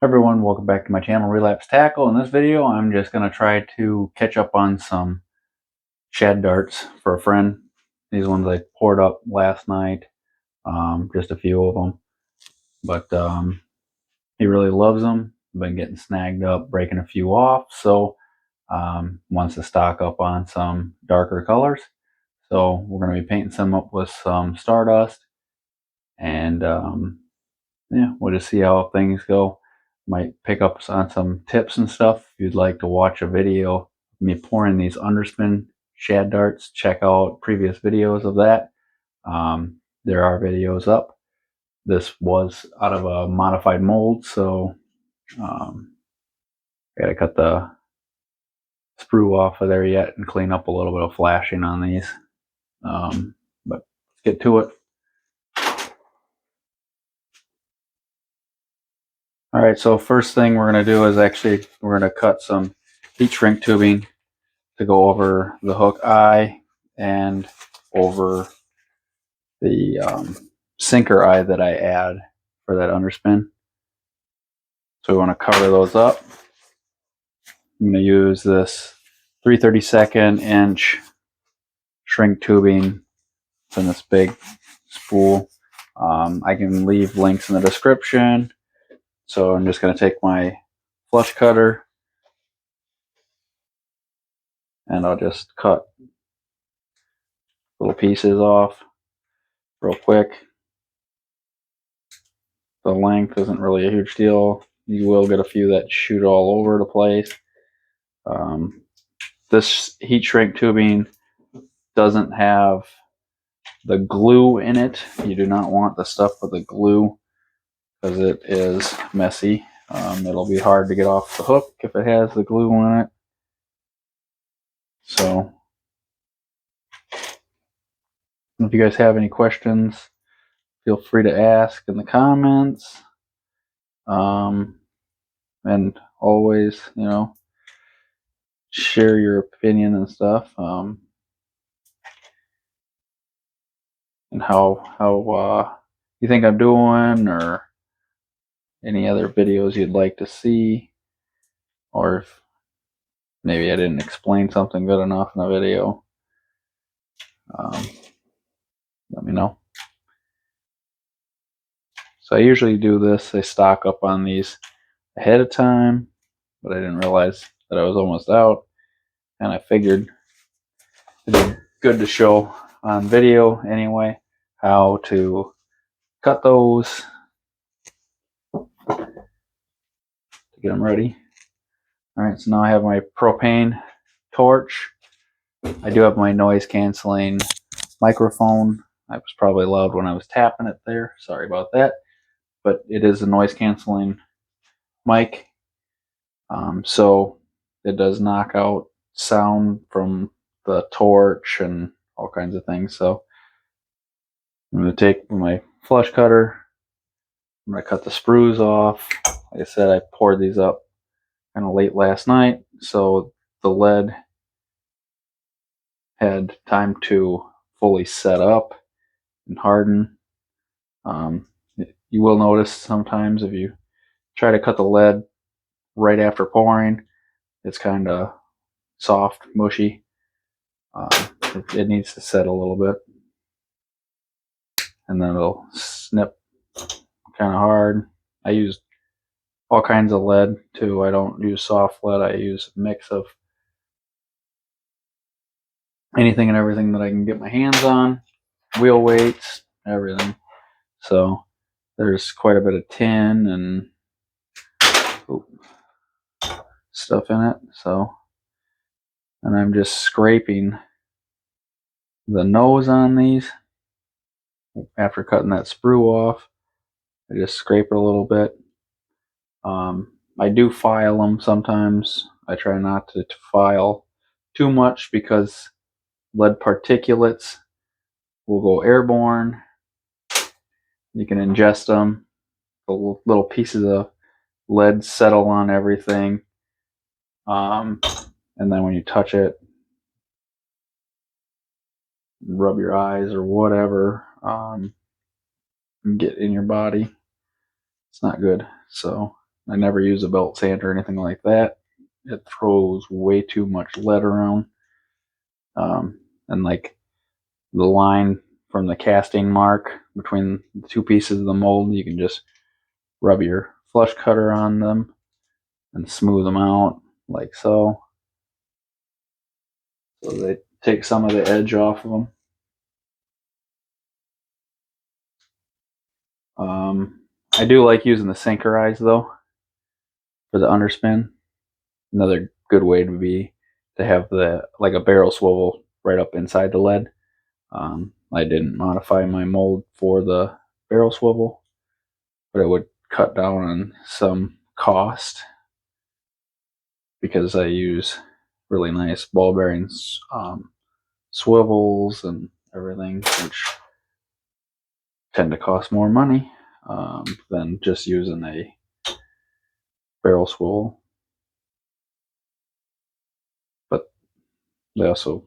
Everyone, welcome back to my channel, Relapse Tackle. In this video, I'm just going to try to catch up on some shad darts for a friend. These ones I poured up last night, just a few of them. But he really loves them. Been getting snagged up, breaking a few off, so wants to stock up on some darker colors. So we're going to be painting some up with some Stardust, and yeah, we'll just see how things go. Might pick up on some tips and stuff. If you'd like to watch a video of me pouring these underspin shad darts, check out previous videos of that. There are videos up. This was out of a modified mold, so I gotta cut the sprue off of there yet and clean up a little bit of flashing on these. But let's get to it. All right, so first thing we're going to do is we're going to cut some heat shrink tubing to go over the hook eye and over the sinker eye that I add for that underspin. So we want to cover those up. I'm going to use this 3/32 inch shrink tubing in this big spool. I can leave links in the description. So I'm just going to take my flush cutter and I'll just cut little pieces off real quick. The length isn't really a huge deal. You will get a few that shoot all over the place. This heat shrink tubing doesn't have the glue in it. You do not want the stuff with the glue because it is messy. It'll be hard to get off the hook if it has the glue in it. So if you guys have any questions, feel free to ask in the comments. And always, share your opinion and stuff. And how you think I'm doing, or any other videos you'd like to see, or if maybe I didn't explain something good enough in a video, let me know. So I usually do this, I stock up on these ahead of time, but I didn't realize that I was almost out, and I figured it'd be good to show on video anyway how to cut those to get them ready. Alright, so now I have my propane torch. I do have my noise canceling microphone. I was probably loud when I was tapping it there. Sorry about that. But it is a noise canceling mic. So it does knock out sound from the torch and all kinds of things. So I'm going to take my flush cutter. I'm going to cut the sprues off. Like I said, I poured these up kind of late last night, so the lead had time to fully set up and harden. You will notice sometimes if you try to cut the lead right after pouring, it's kind of soft, mushy. It needs to set a little bit, and then it'll snip kind of hard. I use all kinds of lead too. I don't use soft lead. I use a mix of anything and everything that I can get my hands on, wheel weights, everything. So there's quite a bit of tin and stuff in it. So, and I'm just scraping the nose on these after cutting that sprue off. I just scrape it a little bit. I do file them sometimes. I try not to file too much because lead particulates will go airborne. You can ingest them. The little pieces of lead settle on everything. And then when you touch it, rub your eyes or whatever, get in your body. It's not good. So I never use a belt sander or anything like that. It throws way too much lead around. And like the line from the casting mark between the two pieces of the mold, you can just rub your flush cutter on them and smooth them out like so. So they take some of the edge off of them. I do like using the Syncerize though for the underspin. Another good way to be to have the like a barrel swivel right up inside the lead. I didn't modify my mold for the barrel swivel, but it would cut down on some cost because I use really nice ball bearings, swivels, and everything, which tend to cost more money than just using a barrel swivel. But they also,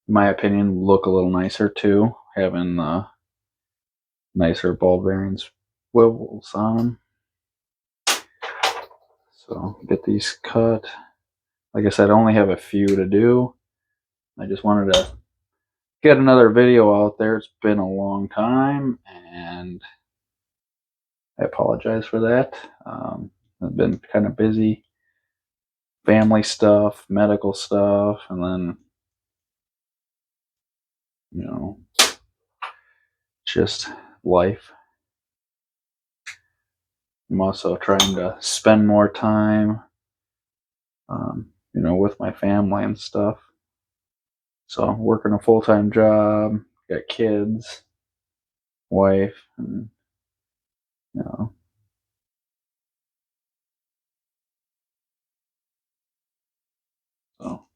in my opinion, look a little nicer too, having nicer ball bearings swivels on them. So get these cut. Like I said, I only have a few to do. I just wanted to get another video out there. It's been a long time, and I apologize for that. I've been kind of busy. Family stuff, medical stuff, and then, you know, just life. I'm also trying to spend more time, with my family and stuff. So I'm working a full-time job, got kids, wife, and, so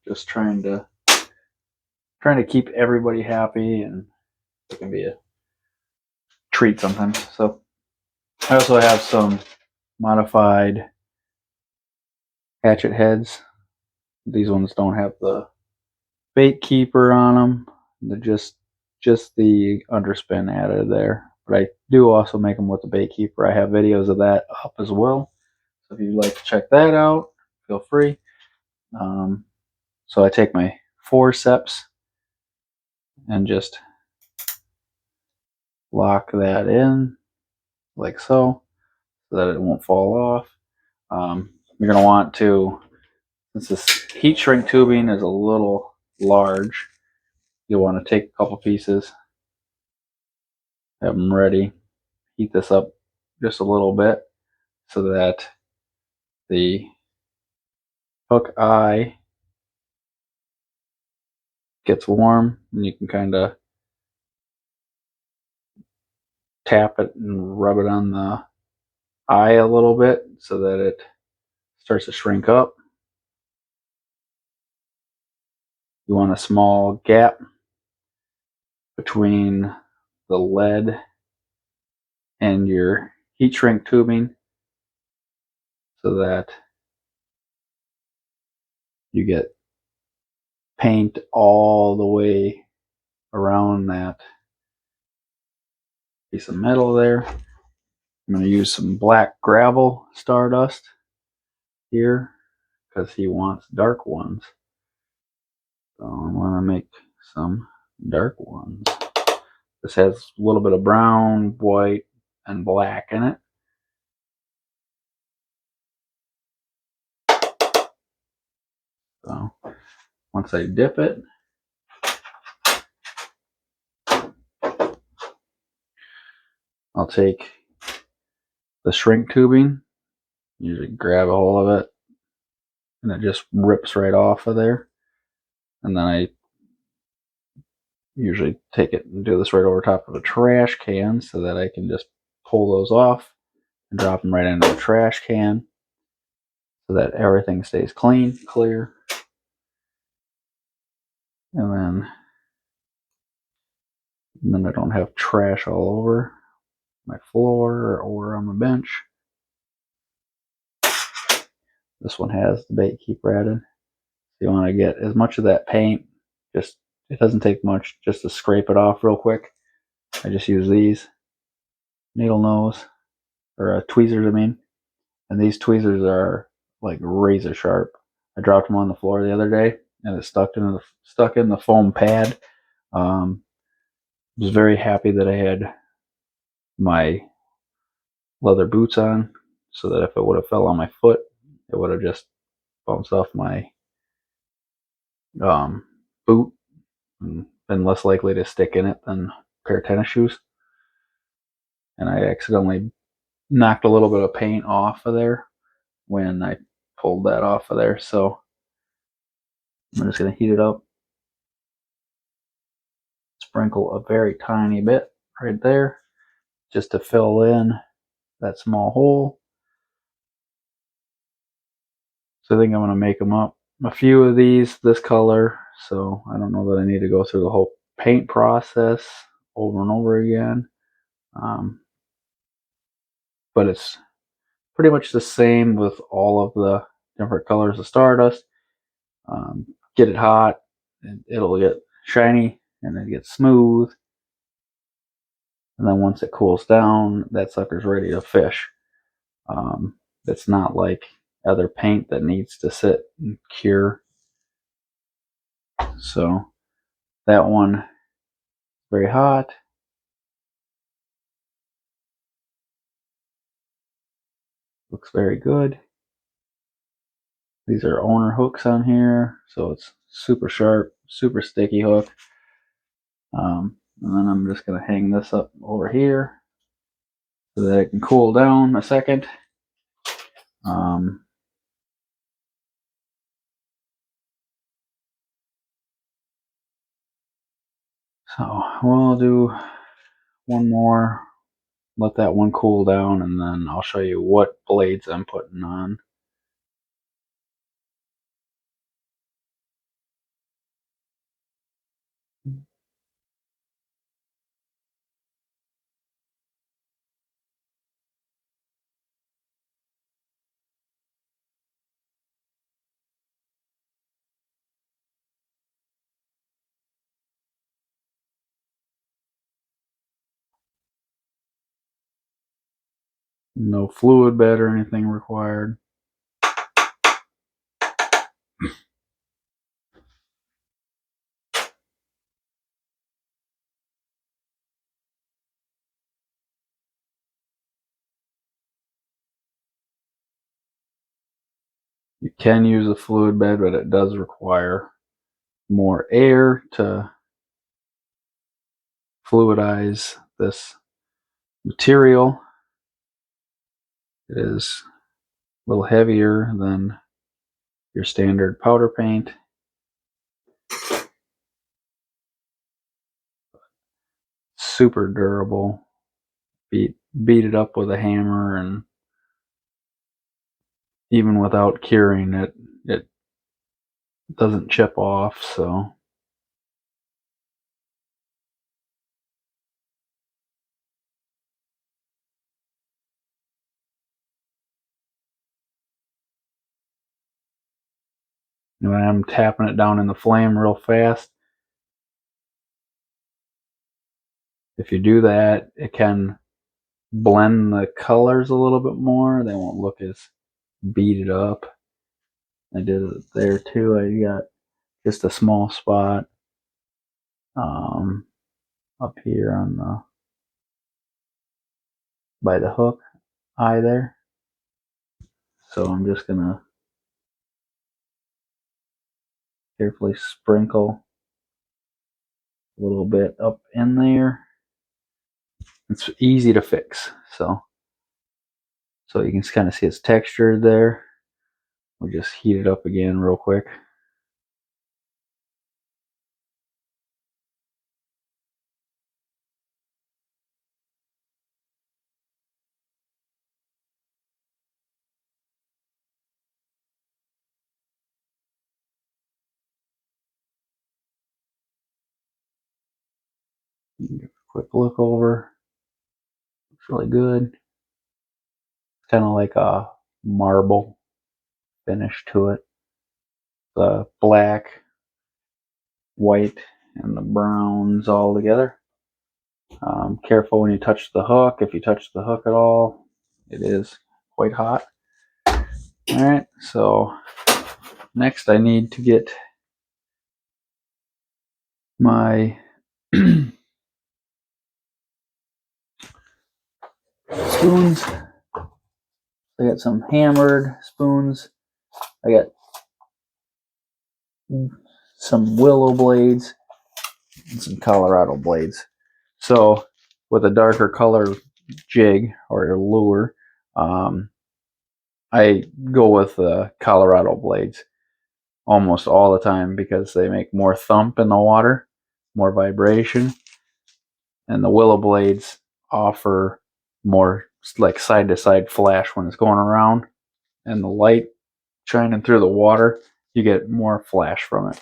just trying to keep everybody happy, and it can be a treat sometimes. So I also have some modified hatchet heads. These ones don't have the bait keeper on them. They're just the underspin added there. But I do also make them with the bait keeper. I have videos of that up as well. So if you'd like to check that out, feel free. So I take my forceps and just lock that in like so that it won't fall off. You're going to want to, since this heat shrink tubing is a little large, you'll want to take a couple pieces, have them ready, heat this up just a little bit so that the hook eye gets warm, and you can kind of tap it and rub it on the eye a little bit so that it starts to shrink up. You want a small gap between the lead and your heat shrink tubing so that you get paint all the way around that piece of metal there. I'm going to use some black gravel Stardust here because he wants dark ones. So I want to make some dark ones. This has a little bit of brown, white, and black in it. So once I dip it, I'll take the shrink tubing, usually grab a hold of it, and it just rips right off of there. And then I usually take it and do this right over top of a trash can so that I can just pull those off and drop them right into the trash can so that everything stays clean, clear. And then I don't have trash all over my floor or on the bench. This one has the bait keeper added. You want to get as much of that paint, just, it doesn't take much just to scrape it off real quick. I just use these needle nose, or tweezers I mean, And these tweezers are like razor sharp. I dropped them on the floor the other day, and it stuck in the foam pad. Was very happy that I had my leather boots on, so that if it would have fell on my foot, it would have just bounced off my boot and been less likely to stick in it than a pair of tennis shoes. And I accidentally knocked a little bit of paint off of there when I pulled that off of there. So I'm just going to heat it up. Sprinkle a very tiny bit right there just to fill in that small hole. So I think I'm going to make them up. A few of these this color, so I don't know that I need to go through the whole paint process over and over again. But it's pretty much the same with all of the different colors of Stardust. Get it hot, and it'll get shiny, and it gets smooth. And then once it cools down, that sucker's ready to fish. It's not like other paint that needs to sit and cure. So that one, very hot. Looks very good. These are owner hooks on here, so it's super sharp, super sticky hook. And then I'm just going to hang this up over here so that it can cool down a second. So we'll do one more, let that one cool down, and then I'll show you what blades I'm putting on. No fluid bed or anything required. You can use a fluid bed, but it does require more air to fluidize this material. It is a little heavier than your standard powder paint. Super durable. Beat it up with a hammer, and even without curing it, it doesn't chip off. So when I'm tapping it down in the flame real fast, if you do that, it can blend the colors a little bit more. They won't look as beat up. I did it there too. I got just a small spot up here on the by the hook eye there. So I'm just gonna carefully sprinkle a little bit up in there. It's easy to fix, so you can kind of see it's textured there. We'll just heat it up again real quick. Give a quick look over. It's really good. It's kind of like a marble finish to it. The black, white, and the browns all together. Careful when you touch the hook. If you touch the hook at all, it is quite hot. Alright, so next I need to get my spoons. I got some hammered spoons. I got some willow blades and some Colorado blades. So with a darker color jig or lure, I go with the Colorado blades almost all the time because they make more thump in the water, more vibration, and the willow blades offer more like side to side flash when it's going around, and the light shining through the water, you get more flash from it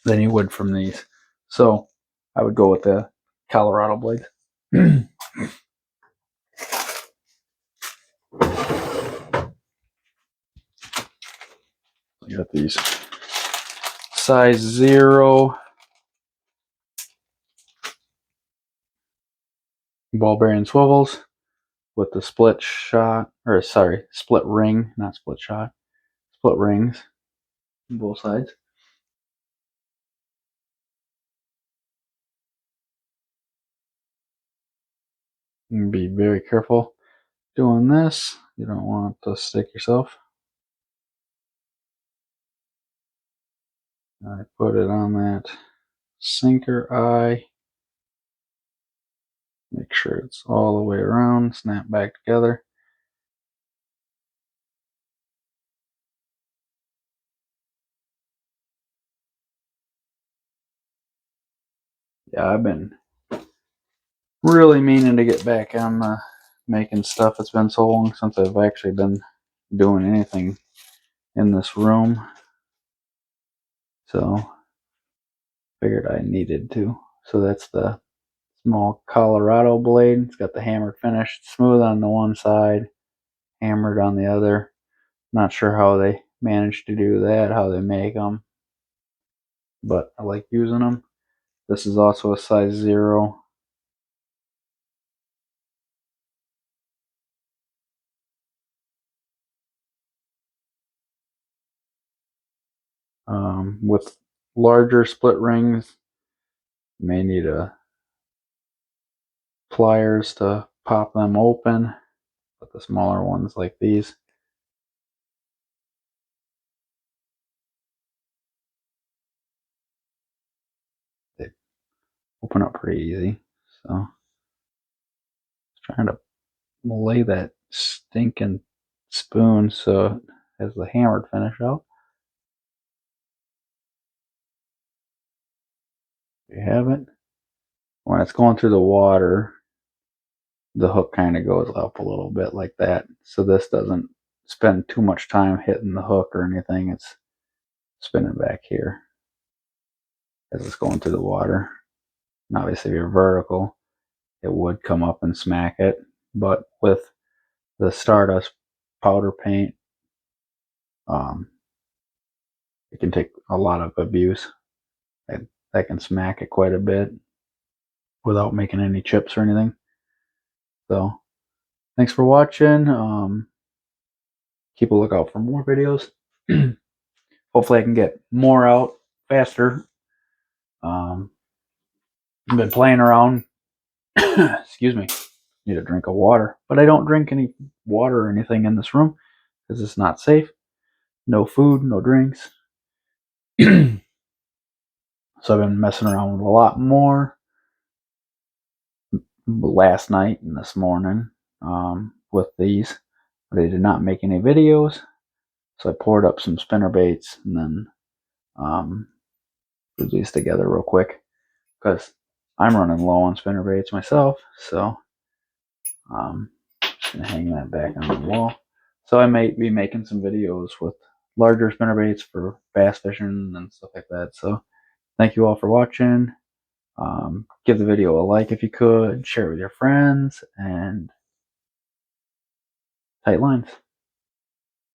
than you would from these. So I would go with the Colorado blades. You got these size 0 ball bearing swivels with the split shot, or sorry, split ring, not split shot, split rings on both sides. And be very careful doing this. You don't want to stick yourself. I put it on that sinker eye. Make sure it's all the way around, snap back together. Yeah, I've been really meaning to get back on making stuff. It's been so long since I've actually been doing anything in this room. So figured I needed to. So that's the small Colorado blade. It's got the hammered finish, smooth on the one side, hammered on the other. Not sure how they managed to do that, how they make them, but I like using them. This is also a size 0. With larger split rings, you may need pliers to pop them open, but the smaller ones like these, they open up pretty easy. So trying to lay that stinking spoon so it has the hammered finish out. You have it. When it's going through the water, the hook kind of goes up a little bit like that. So this doesn't spend too much time hitting the hook or anything. It's spinning back here as it's going through the water. And obviously if you're vertical, it would come up and smack it. But with the Stardust powder paint, it can take a lot of abuse. That can smack it quite a bit without making any chips or anything. So thanks for watching. Keep a lookout for more videos. Hopefully I can get more out faster. I've been playing around. Excuse me. Need a drink of water. But I don't drink any water or anything in this room because it's not safe. No food, no drinks. So I've been messing around with a lot more last night and this morning with these. But I did not make any videos. So I poured up some spinner baits and then put these together real quick because I'm running low on spinner baits myself. So just gonna hang that back on the wall. So I might be making some videos with larger spinner baits for bass fishing and stuff like that. So thank you all for watching. Give the video a like if you could, share it with your friends, and tight lines.